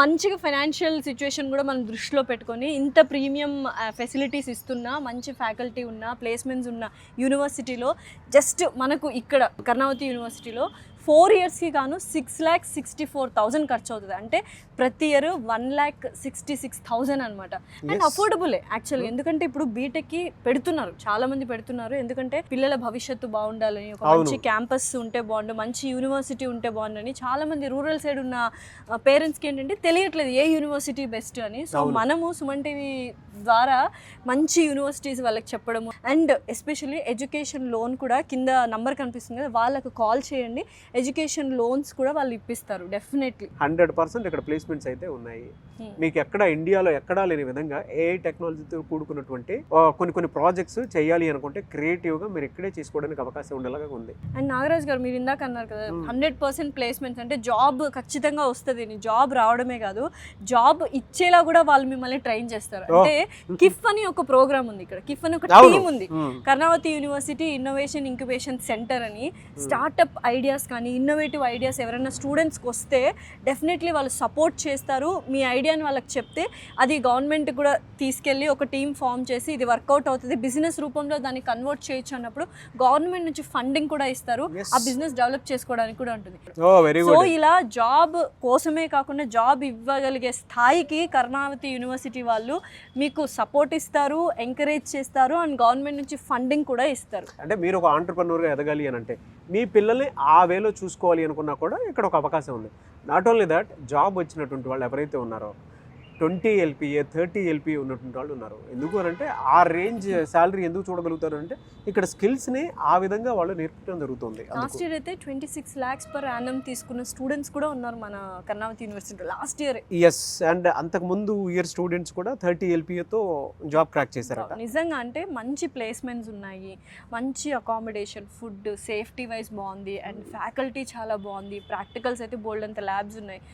మంచిగా financial situation కూడా మనం దృష్టిలో పెట్టుకొని ఇంత ప్రీమియం ఫెసిలిటీస్ ఇస్తున్న మంచి ఫ్యాకల్టీ ఉన్న ప్లేస్మెంట్స్ ఉన్న యూనివర్సిటీలో జస్ట్ మనకు ఇక్కడ కర్ణావతి యూనివర్సిటీలో 4 ఇయర్స్కి గాను 6,64,000 ఖర్చు అవుతుంది. అంటే ప్రతి ఇయర్ 1,66,000 అనమాట. అండ్ అఫోర్డబులే యాక్చువల్గా, ఎందుకంటే ఇప్పుడు బీటెక్కి పెడుతున్నారు, చాలా మంది పెడుతున్నారు. ఎందుకంటే పిల్లల భవిష్యత్తు బాగుండాలని, ఒక మంచి క్యాంపస్ ఉంటే బాగుండు, మంచి యూనివర్సిటీ ఉంటే బాగుండని చాలా మంది రూరల్ సైడ్ ఉన్న పేరెంట్స్కి ఏంటంటే తెలియట్లేదు ఏ యూనివర్సిటీ బెస్ట్ అని. సో మనము సుమన్ టీవీ ద్వారా మంచి యూనివర్సిటీస్ వాళ్ళకి చెప్పడము, అండ్ ఎస్పెషల్లీ ఎడ్యుకేషన్ లోన్ కూడా కింద నంబర్ కనిపిస్తుంది కదా, వాళ్ళకు కాల్ చేయండి, ఎడ్యుకేషన్ లోన్స్ కూడా వాళ్ళు ఇప్పిస్తారు డెఫినెట్లీ. 100% ఇక్కడ ప్లేస్మెంట్స్ అయితే ఉన్నాయి. మీకు ఎక్కడ ఇండియాలో ఎక్కడా లేని విధంగా ఏఐ టెక్నాలజీతో కూడుకున్నటువంటి కొన్ని ప్రాజెక్ట్స్ చేయాలి అనుకుంటే క్రియేటివ్గా మీరు ఇక్కడే చేసుకోవడానికి అవకాశం ఉండేలాగా ఉంది. అండ్ నాగరాజ్ గారు, మీరు ఇందాక అన్నారు కదా 100% ప్లేస్మెంట్స్ అంటే జాబ్ ఖచ్చితంగా వస్తుంది. జాబ్ రావడమే కాదు, జాబ్ ఇచ్చేలా కూడా వాళ్ళు మిమ్మల్ని ట్రైన్ చేస్తారు. అంటే కిఫ్ అని ఒక ప్రోగ్రామ్ ఉంది ఇక్కడ, కిఫ్ అని ఒక టీమ్ ఉంది, Karnavati university innovation incubation centre అని. స్టార్ట్అప్ ఐడియాస్ కానీ ఇన్నోవేటివ్ ఐడియాస్ ఎవరైనా స్టూడెంట్స్కి వస్తే డెఫినెట్లీ వాళ్ళు సపోర్ట్ చేస్తారు. మీ ఐడియాని వాళ్ళకి చెప్తే అది గవర్నమెంట్ కూడా తీసుకెళ్ళి ఒక టీమ్ ఫామ్ చేసి ఇది వర్కౌట్ అవుతుంది, బిజినెస్ రూపంలో దాన్ని కన్వర్ట్ చేయొచ్చు అన్నప్పుడు గవర్నమెంట్ నుంచి ఫండింగ్ కూడా ఇస్తారు, ఆ బిజినెస్ డెవలప్ చేసుకోవడానికి కూడా ఉంటుంది. సో ఇలా జాబ్ కోసమే కాకుండా జాబ్ ఇవ్వగలిగే స్థాయికి కర్ణావతి యూనివర్సిటీ వాళ్ళు మీకు సపోర్ట్ ఇస్తారు, ఎంకరేజ్ చేస్తారు, అండ్ గవర్నమెంట్ నుంచి ఫండింగ్ కూడా ఇస్తారు. అంటే మీరు ఒక ఆంటర్‌ప్రెన్యూర్‌గా ఎదగాలి అని అంటే మీ పిల్లల్ని ఆ వేలో చూసుకోవాలి అనుకున్నా కూడా ఇక్కడ ఒక అవకాశం ఉంది. నాట్ ఓన్లీ దట్, జాబ్ వచ్చినటువంటి వాళ్ళు ఎవరైతే ఉన్నారో 20 LPA 30 LPA ఉన్నటువంటి వాళ్ళు ఉన్నారు. ఎందుకు అని అంటే ఆ రేంజ్ శాలరీ ఎందుకు చూడగలుగుతారు అంటే ఇక్కడ స్కిల్స్ని ఆ విధంగా వాళ్ళు నేర్పడం జరుగుతుంది. లాస్ట్ ఇయర్ అయితే 26 lakhs per annum తీసుకున్న స్టూడెంట్స్ కూడా ఉన్నారు మన Karnavati university last year. Yes, and అంతకుముందు ఇయర్ స్టూడెంట్స్ కూడా 30 LPAతో జాబ్ క్రాక్ చేశారు. నిజంగా అంటే మంచి ప్లేస్మెంట్స్ ఉన్నాయి, మంచి అకామిడేషన్, ఫుడ్, సేఫ్టీ వైజ్ బాగుంది, అండ్ ఫ్యాకల్టీ చాలా బాగుంది, ప్రాక్టికల్స్ అయితే బోల్డ్ అంత ల్యాబ్స్ ఉన్నాయి.